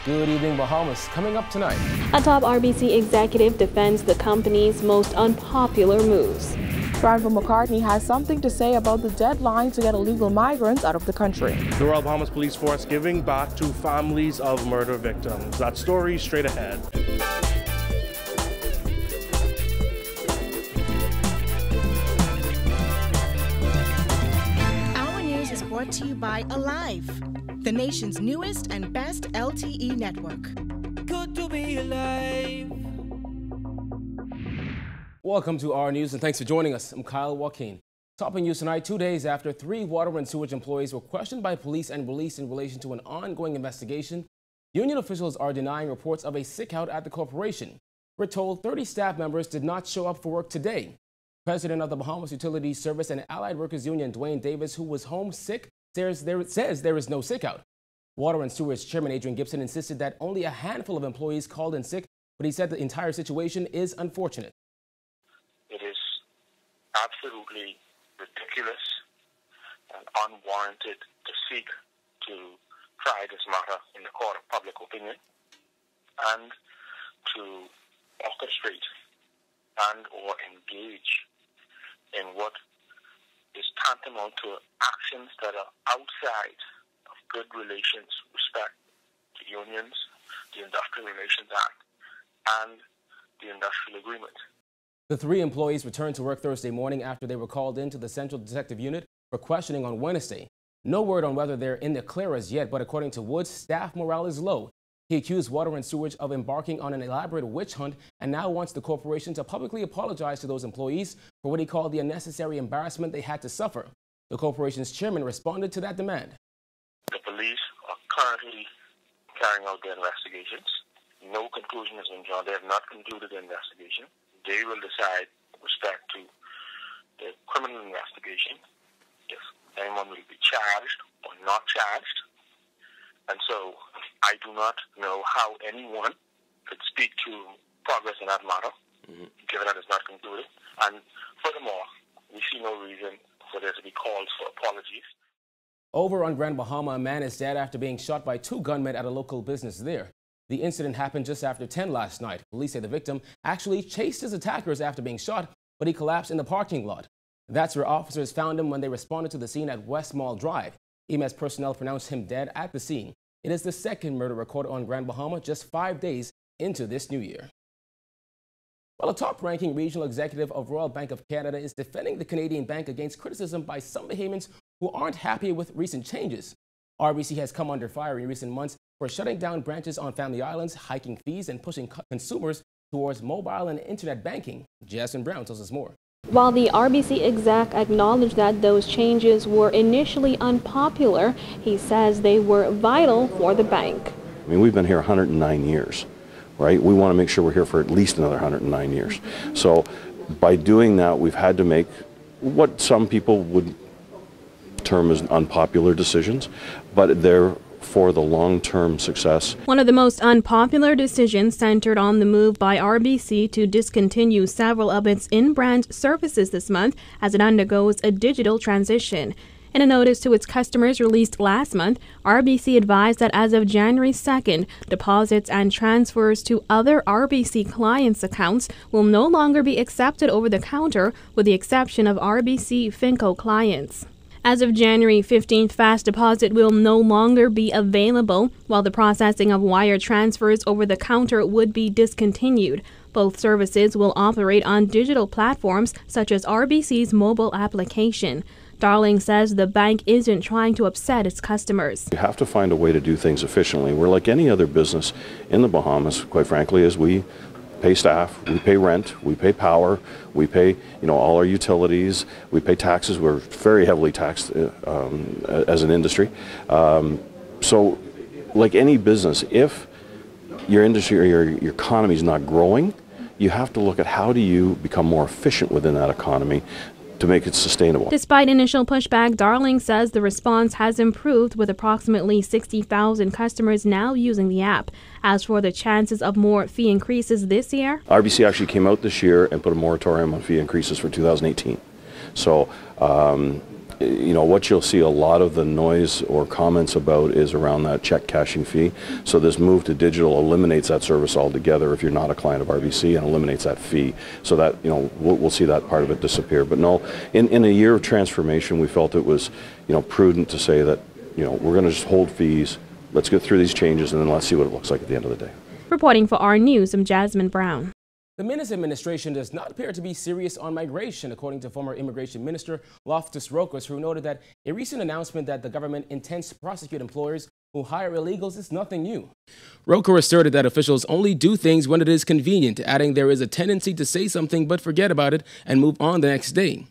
Good evening, Bahamas. Coming up tonight. A top RBC executive defends the company's most unpopular moves. Driver McCartney has something to say about the deadline to get illegal migrants out of the country. The Royal Bahamas Police Force giving back to families of murder victims. That story straight ahead. Our news is brought to you by Alive, the nation's newest and best LTE network. Good to be alive. Welcome to our news and thanks for joining us. I'm Kyle Joaquin. Topping news tonight, 2 days after 3 water and sewage employees were questioned by police and released in relation to an ongoing investigation, union officials are denying reports of a sick-out at the corporation. We're told 30 staff members did not show up for work today. President of the Bahamas Utilities Service and Allied Workers Union, Dwayne Davis, who was home sick, says there is no sick-out. Water and Sewage Chairman Adrian Gibson insisted that only a handful of employees called in sick, but he said the entire situation is unfortunate. It is absolutely ridiculous and unwarranted to seek to try this matter in the court of public opinion and to orchestrate and or engage in what is tantamount to actions that are outside of good relations, respect to unions, the Industrial Relations Act, and the Industrial Agreement. The 3 employees returned to work Thursday morning after they were called into the Central Detective Unit for questioning on Wednesday. No word on whether they're in the clear as yet, but according to Woods, staff morale is low. He accused Water and Sewage of embarking on an elaborate witch hunt and now wants the corporation to publicly apologize to those employees for what he called the unnecessary embarrassment they had to suffer. The corporation's chairman responded to that demand. The police are currently carrying out their investigations. No conclusion has been drawn. They have not concluded the investigation. They will decide with respect to the criminal investigation if anyone will be charged or not charged. And so I do not know how anyone could speak to progress in that matter, given that it's not concluded. And furthermore, we see no reason for there to be calls for apologies. Over on Grand Bahama, a man is dead after being shot by 2 gunmen at a local business there. The incident happened just after 10 last night. Police say the victim actually chased his attackers after being shot, but he collapsed in the parking lot. That's where officers found him when they responded to the scene at West Mall Drive. EMS personnel pronounced him dead at the scene. It is the second murder recorded on Grand Bahama just 5 days into this new year. Well, a top-ranking regional executive of Royal Bank of Canada is defending the Canadian bank against criticism by some Bahamians who aren't happy with recent changes. RBC has come under fire in recent months for shutting down branches on Family Islands, hiking fees, and pushing consumers towards mobile and internet banking. Jasmine Brown tells us more. While the RBC exec acknowledged that those changes were initially unpopular, he says they were vital for the bank. I mean, we've been here 109 years, right? We want to make sure we're here for at least another 109 years. So by doing that, we've had to make what some people would term as unpopular decisions, but they're for the long-term success. One of the most unpopular decisions centered on the move by RBC to discontinue several of its in-brand services this month as it undergoes a digital transition. In a notice to its customers released last month, RBC advised that as of January 2nd, deposits and transfers to other RBC clients' accounts will no longer be accepted over the counter, with the exception of RBC Finco clients. As of January 15th, fast deposit will no longer be available, while the processing of wire transfers over the counter would be discontinued. Both services will operate on digital platforms such as RBC's mobile application. Darling says the bank isn't trying to upset its customers. You have to find a way to do things efficiently. We're like any other business in the Bahamas, quite frankly, as we pay staff, we pay rent, we pay power, we pay, all our utilities, we pay taxes. We're very heavily taxed as an industry. So like any business, if your industry or your economy is not growing, you have to look at how do you become more efficient within that economy to make it sustainable. Despite initial pushback, Darling says the response has improved, with approximately 60,000 customers now using the app. As for the chances of more fee increases this year, RBC actually came out this year and put a moratorium on fee increases for 2018. So what you'll see a lot of the noise or comments about is around that check cashing fee. So this move to digital eliminates that service altogether if you're not a client of RBC, and eliminates that fee. So that, we'll see that part of it disappear. But no, in a year of transformation, we felt it was, prudent to say that, we're going to just hold fees. Let's get through these changes, and then let's see what it looks like at the end of the day. Reporting for R News, I'm Jasmine Brown. The Minnis administration does not appear to be serious on migration, according to former Immigration Minister Loftus Rokas, who noted that a recent announcement that the government intends to prosecute employers who hire illegals is nothing new. Roker asserted that officials only do things when it is convenient, adding there is a tendency to say something but forget about it and move on the next day.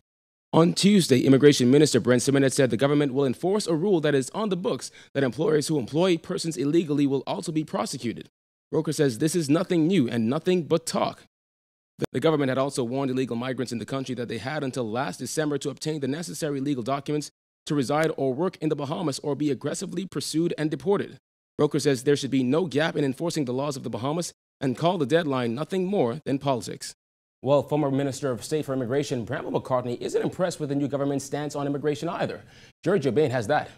On Tuesday, Immigration Minister Brent Simonette said the government will enforce a rule that is on the books that employers who employ persons illegally will also be prosecuted. Roker says this is nothing new and nothing but talk. The government had also warned illegal migrants in the country that they had until last December to obtain the necessary legal documents to reside or work in the Bahamas or be aggressively pursued and deported. Roker says there should be no gap in enforcing the laws of the Bahamas and called the deadline nothing more than politics. Well, former Minister of State for Immigration Bramble McCartney isn't impressed with the new government's stance on immigration either. Georgia Bain has that.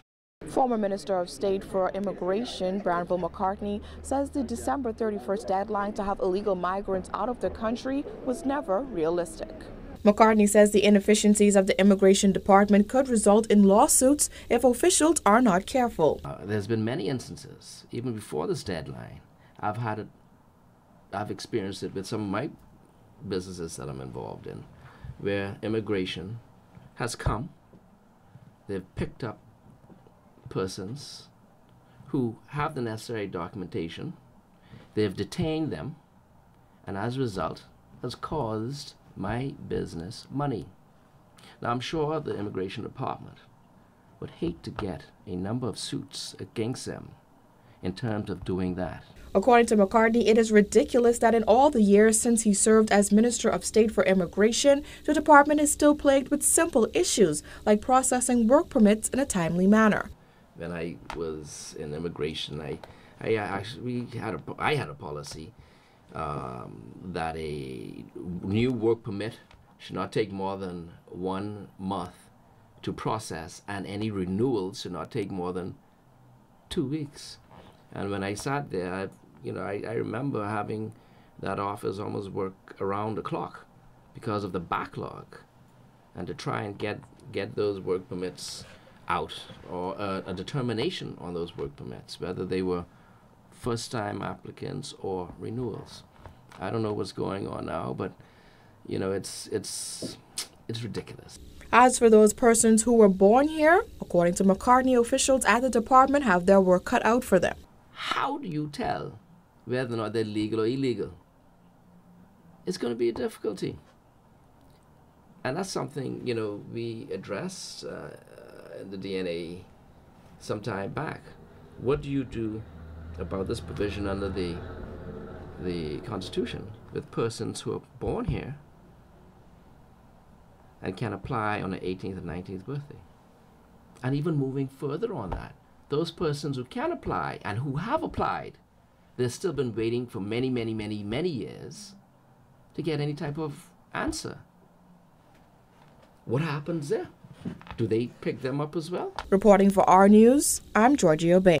Former Minister of State for Immigration, Granville McCartney, says the December 31st deadline to have illegal migrants out of the country was never realistic. McCartney says the inefficiencies of the Immigration Department could result in lawsuits if officials are not careful. There's been many instances, even before this deadline. I've experienced it with some of my businesses that I'm involved in, where immigration has come, they've picked up persons who have the necessary documentation, they've detained them, and as a result has caused my business money. Now, I'm sure the Immigration Department would hate to get a number of suits against them in terms of doing that. According to McCartney, it is ridiculous that in all the years since he served as Minister of State for Immigration, the department is still plagued with simple issues like processing work permits in a timely manner. When I was in immigration, I had a policy that a new work permit should not take more than 1 month to process, and any renewals should not take more than 2 weeks. And when I sat there, I remember having that office almost work around the clock because of the backlog, and to try and get those work permits out, or a determination on those work permits, whether they were first-time applicants or renewals. I don't know what's going on now, but it's ridiculous. As for those persons who were born here, according to McCartney, officials at the department have their work cut out for them. How do you tell whether or not they're legal or illegal? It's going to be a difficulty. And that's something, we addressed in the DNA some time back. What do you do about this provision under the Constitution with persons who are born here and can apply on the 18th and 19th birthday? And even moving further on that, those persons who can apply and who have applied, they've still been waiting for many, many, many, many years to get any type of answer. What happens there? Do they pick them up as well? Reporting for R News, I'm Georgia Bay.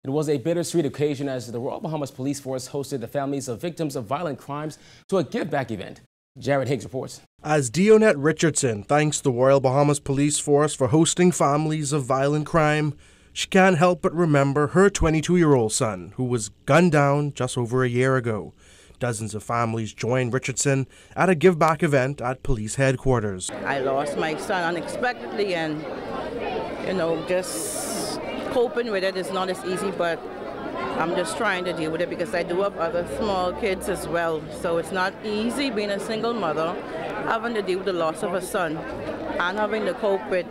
It was a bittersweet occasion as the Royal Bahamas Police Force hosted the families of victims of violent crimes to a give-back event. Jared Higgs reports. As Dionette Richardson thanks the Royal Bahamas Police Force for hosting families of violent crime, she can't help but remember her 22-year-old son, who was gunned down just over a year ago. Dozens of families joined Richardson at a give-back event at police headquarters. I lost my son unexpectedly, and, just coping with it is not as easy, but I'm just trying to deal with it because I do have other small kids as well. So it's not easy being a single mother, having to deal with the loss of a son and having to cope with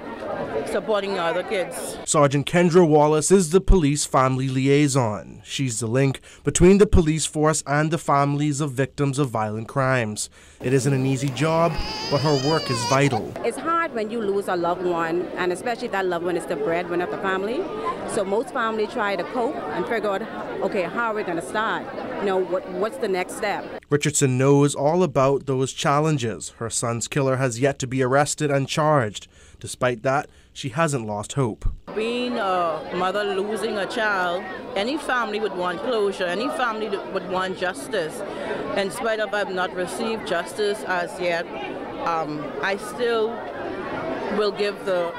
supporting other kids. Sergeant Kendra Wallace is the police family liaison. She's the link between the police force and the families of victims of violent crimes. It isn't an easy job, but her work is vital. It's hard when you lose a loved one, and especially if that loved one is the breadwinner of the family. So most families try to cope and figure out, okay, how are we going to start? What's the next step? Richardson knows all about those challenges. Her son's killer has yet to be arrested and charged. Despite that, she hasn't lost hope. Being a mother losing a child, any family would want closure, any family would want justice. In spite of I've not received justice as yet, I still will give the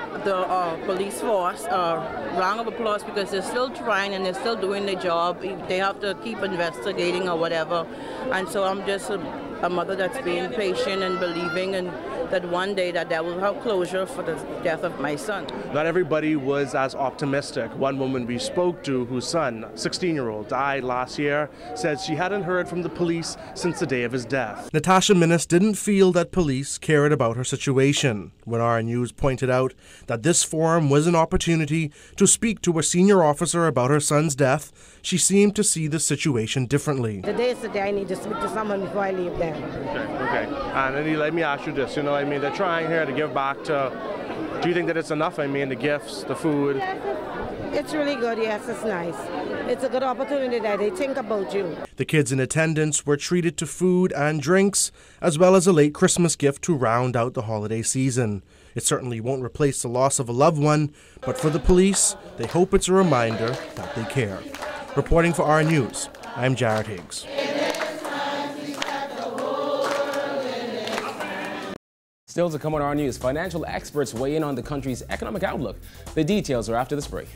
police force a round of applause because they're still trying and they're still doing their job. They have to keep investigating or whatever. And so I'm just a mother that's being patient and believing and that one day that will have closure for the death of my son. Not everybody was as optimistic. One woman we spoke to, whose son, 16-year-old, died last year, said she hadn't heard from the police since the day of his death. Natasha Minnis didn't feel that police cared about her situation. When our news pointed out that this forum was an opportunity to speak to a senior officer about her son's death, she seemed to see the situation differently. Today is the day I need to speak to someone before I leave there. Okay. And let me ask you this, I mean, they're trying here to give back to, do you think that it's enough? I mean, the gifts, the food. It's really good, yes, it's nice. It's a good opportunity that they think about you. The kids in attendance were treated to food and drinks, as well as a late Christmas gift to round out the holiday season. It certainly won't replace the loss of a loved one, but for the police, they hope it's a reminder that they care. Reporting for our News, I'm Jared Higgs. Still to come on our news, financial experts weigh in on the country's economic outlook. The details are after this break.